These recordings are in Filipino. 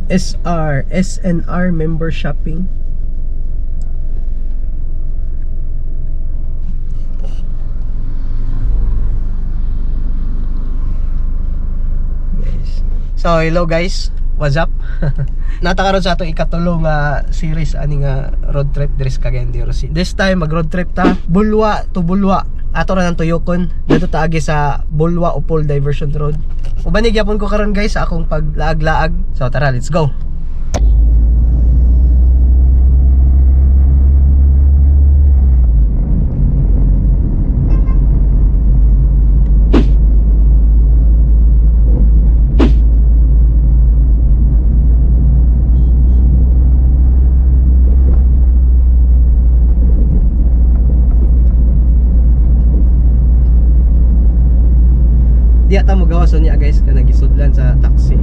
SNR member shopping. So hello guys, what's up? Natakaroon sa atong ikatulong series ani nga road trip diri sa Cagayan de Oro City. This time mag road trip ta Bulwa to Bulwa. Ato ra nang tuyokon dito ta agi sa Bulwa Upol Diversion Road. Ubanig gyapon ko karon guys sa akong paglaag-laag. So tara, let's go. Di ata mo gawason niya guys ka nagisudlan sa taxi.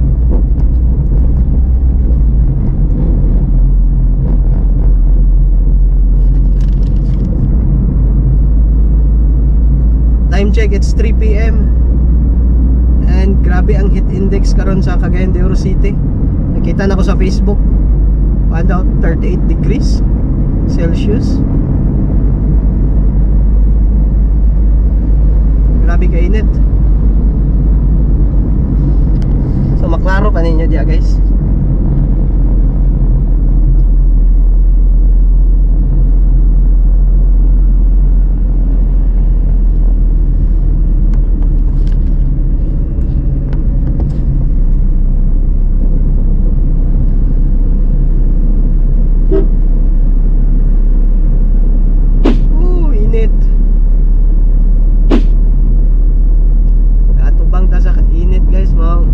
Time check, it's 3 PM and grabe ang heat index karon sa Cagayan de Oro City. Nakita na ko sa Facebook, found out 38 degrees Celsius. Grabe ka init. So maklaro pa ninyo diya guys. Init. Katubang ta sa init guys, mo.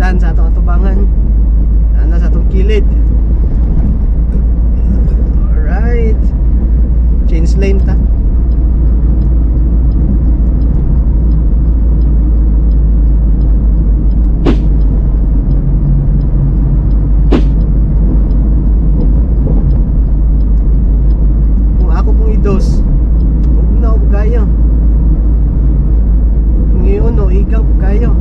daan sa atong atubangan. Ana sa atong kilid. Alright. Change lane ta. Kung ako pong idos, huwag na ako kaya. Ngayon o, ikaw kayo.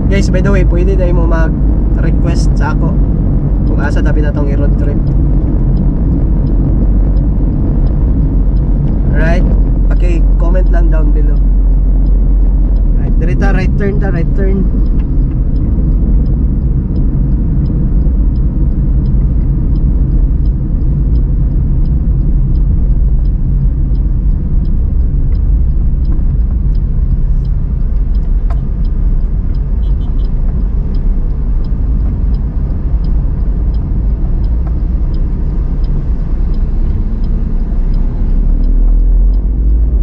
Guys, by the way, pwede tayo mo mag-request sa ako kung asa dapat na itong i-road trip. Alright, paki-comment lang down below. Right, dirita, right turn ta, right turn.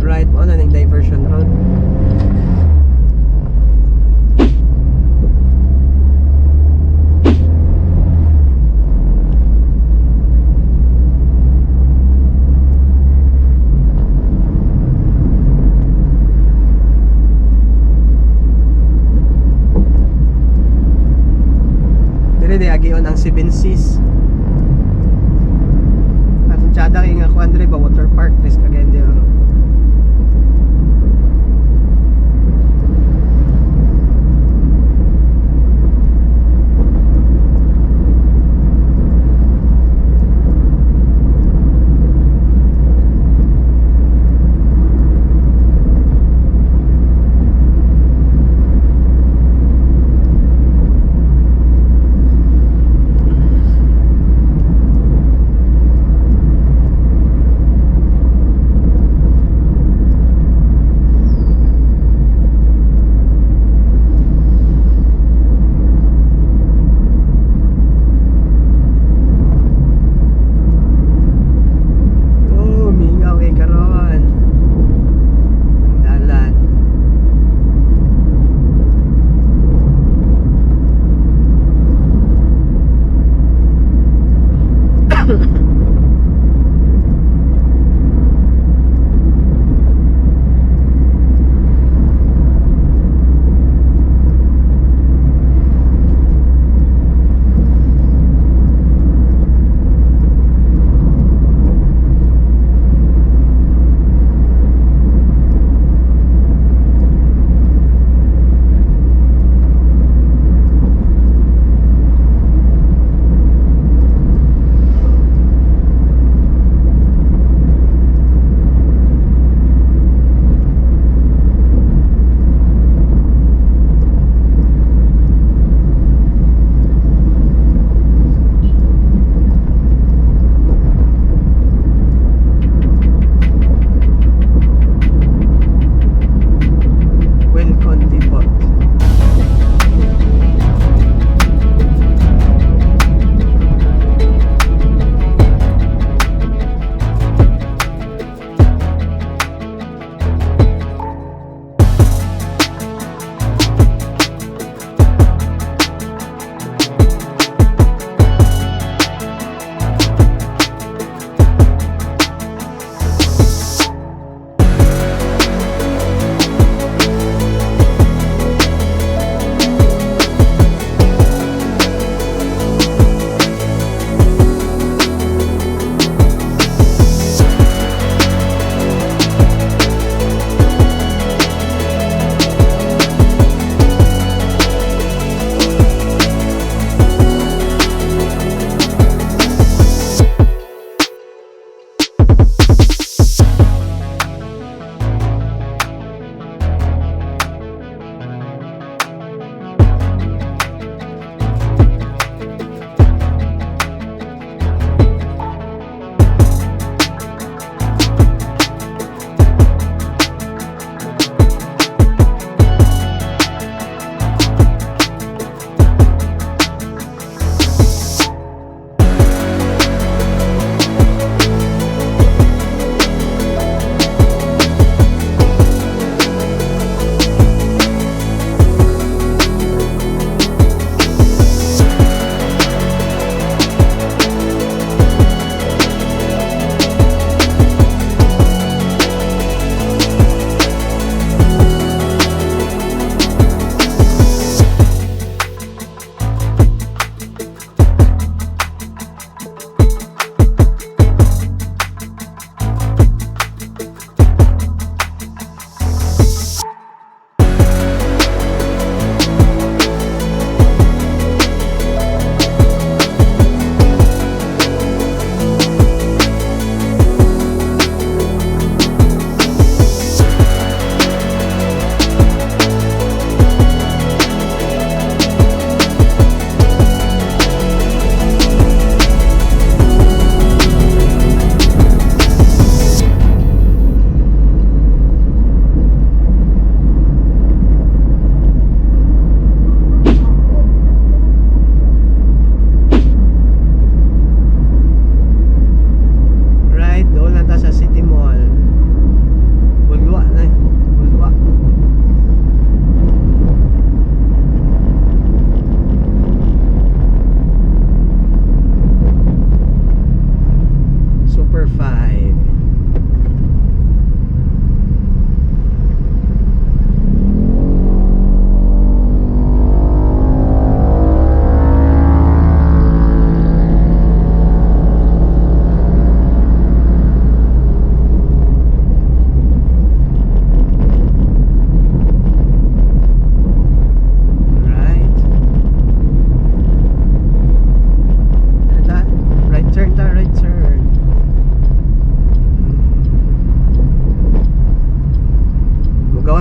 Right, mo na ning diversion road. Dire di agion ang 7Cs. Atong tsada kay nga kuan dire ba water park Tres Cagayan.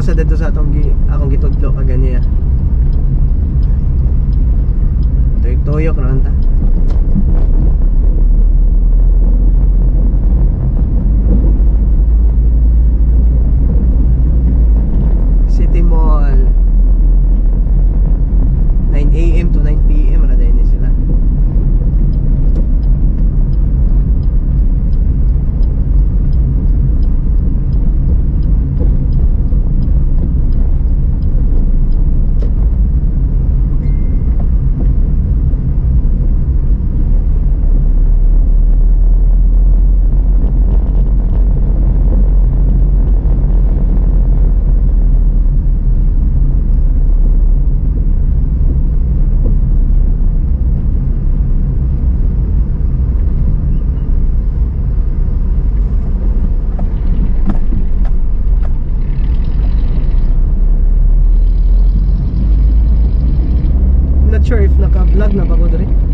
sa dito sa akong gitudlo kaganya. Tuyok-tuyok naman ta. City Mall. 9 AM to 9 PM na din sila. Not sure if naka-vlog na ba ko diri.